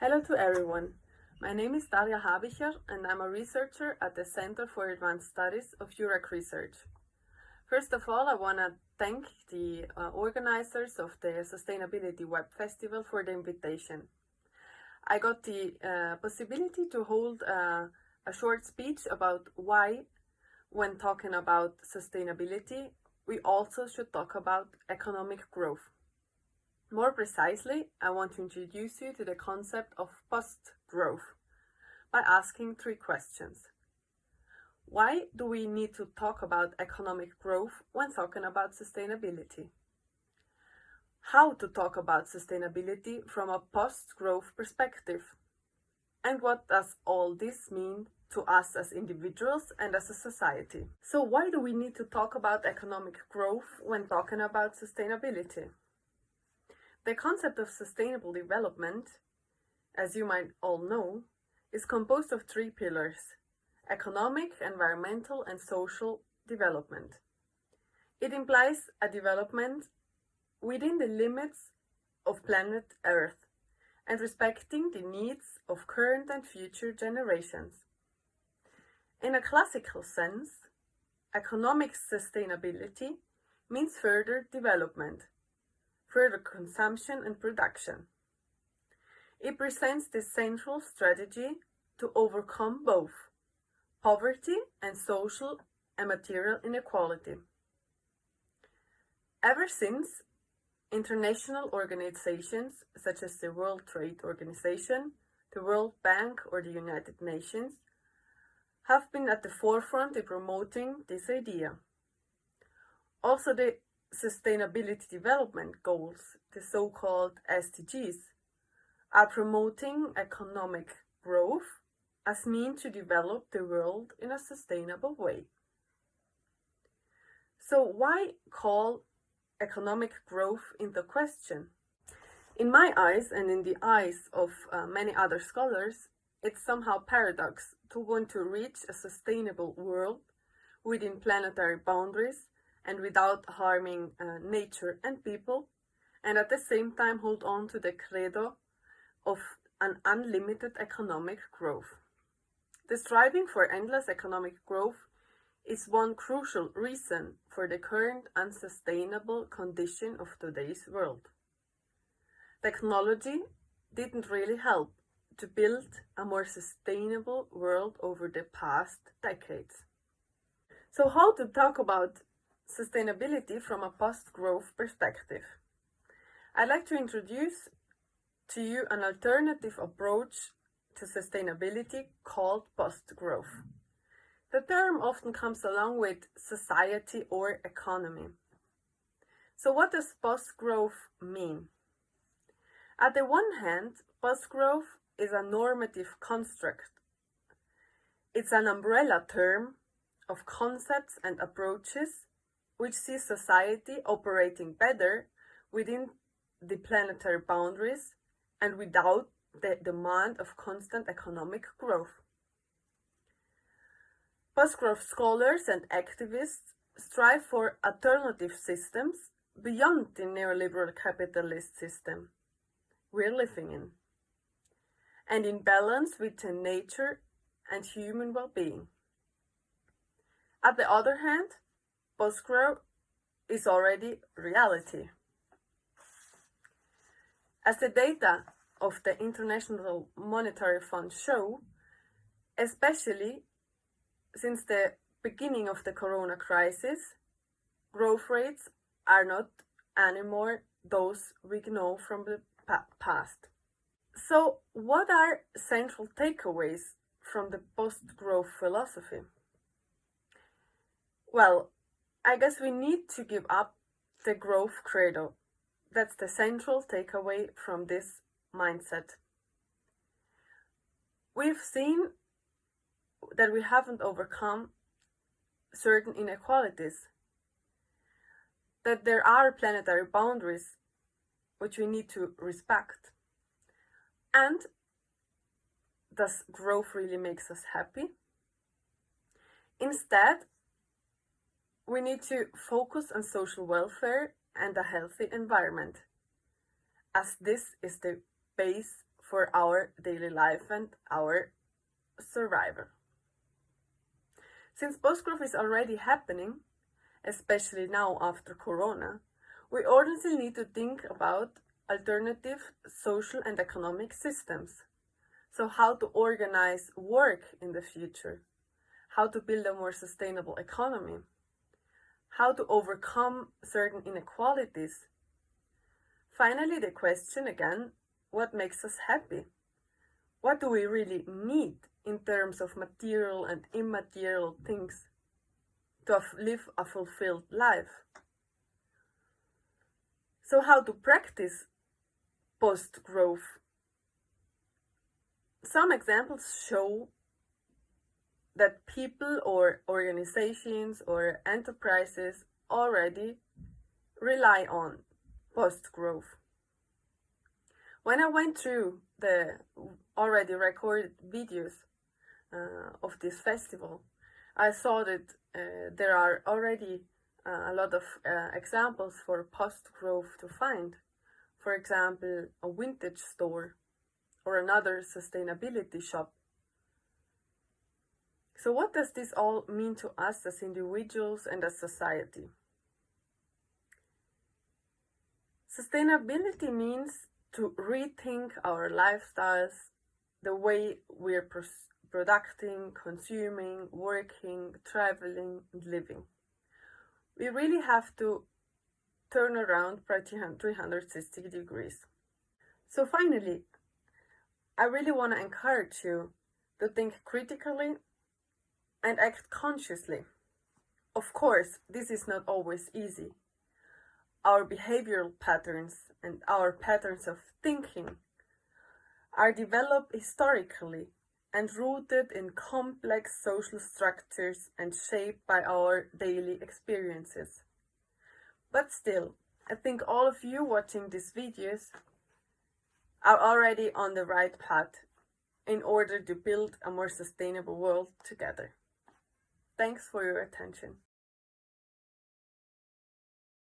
Hello to everyone. My name is Daria Habicher and I'm a researcher at the Center for Advanced Studies of Eurac Research. First of all, I want to thank the organizers of the Sustainability Web Festival for the invitation. I got the possibility to hold a short speech about why, when talking about sustainability, we also should talk about economic growth. More precisely, I want to introduce you to the concept of post-growth by asking three questions. Why do we need to talk about economic growth when talking about sustainability? How to talk about sustainability from a post-growth perspective? And what does all this mean to us as individuals and as a society? So why do we need to talk about economic growth when talking about sustainability? The concept of sustainable development, as you might all know, is composed of three pillars: economic, environmental, and social development. It implies a development within the limits of planet Earth and respecting the needs of current and future generations. In a classical sense, economic sustainability means further development, further consumption and production. It presents the central strategy to overcome both poverty and social and material inequality. Ever since, international organizations such as the World Trade Organization, the World Bank, or the United Nations have been at the forefront in promoting this idea. Also, the Sustainability Development Goals, the so-called SDGs, are promoting economic growth as means to develop the world in a sustainable way. So why call economic growth into question? In my eyes and in the eyes of many other scholars, it's somehow paradox to want to reach a sustainable world within planetary boundaries and without harming nature and people, and at the same time hold on to the credo of an unlimited economic growth. The striving for endless economic growth is one crucial reason for the current unsustainable condition of today's world. Technology didn't really help to build a more sustainable world over the past decades. So how to talk about sustainability from a post-growth perspective? I'd like to introduce to you an alternative approach to sustainability called post-growth. The term often comes along with society or economy. So what does post-growth mean? At the one hand, post-growth is a normative construct. It's an umbrella term of concepts and approaches which sees society operating better within the planetary boundaries and without the demand of constant economic growth. Post-growth scholars and activists strive for alternative systems beyond the neoliberal capitalist system we're living in, and in balance with nature and human well-being. At the other hand, post-growth is already reality. As the data of the International Monetary Fund show, especially since the beginning of the corona crisis, growth rates are not anymore those we know from the past. So, what are central takeaways from the post-growth philosophy? Well, I guess we need to give up the growth credo. That's the central takeaway from this mindset. We've seen that we haven't overcome certain inequalities, that there are planetary boundaries which we need to respect. And does growth really makes us happy? Instead, we need to focus on social welfare and a healthy environment, as this is the base for our daily life and our survival. Since postgrowth is already happening, especially now after Corona, we urgently need to think about alternative social and economic systems. So how to organize work in the future, how to build a more sustainable economy, how to overcome certain inequalities. Finally, the question again, what makes us happy? What do we really need in terms of material and immaterial things to live a fulfilled life? So how to practice post-growth? Some examples show that people or organizations or enterprises already rely on post-growth. When I went through the already recorded videos of this festival, I saw that there are already a lot of examples for post-growth to find. For example, a vintage store or another sustainability shop. So what does this all mean to us as individuals and as society? Sustainability means to rethink our lifestyles, the way we're producing, consuming, working, traveling, and living. We really have to turn around 360 degrees. So finally, I really want to encourage you to think critically and act consciously. Of course, this is not always easy. Our behavioral patterns and our patterns of thinking are developed historically and rooted in complex social structures and shaped by our daily experiences. But still, I think all of you watching these videos are already on the right path in order to build a more sustainable world together. Thanks for your attention.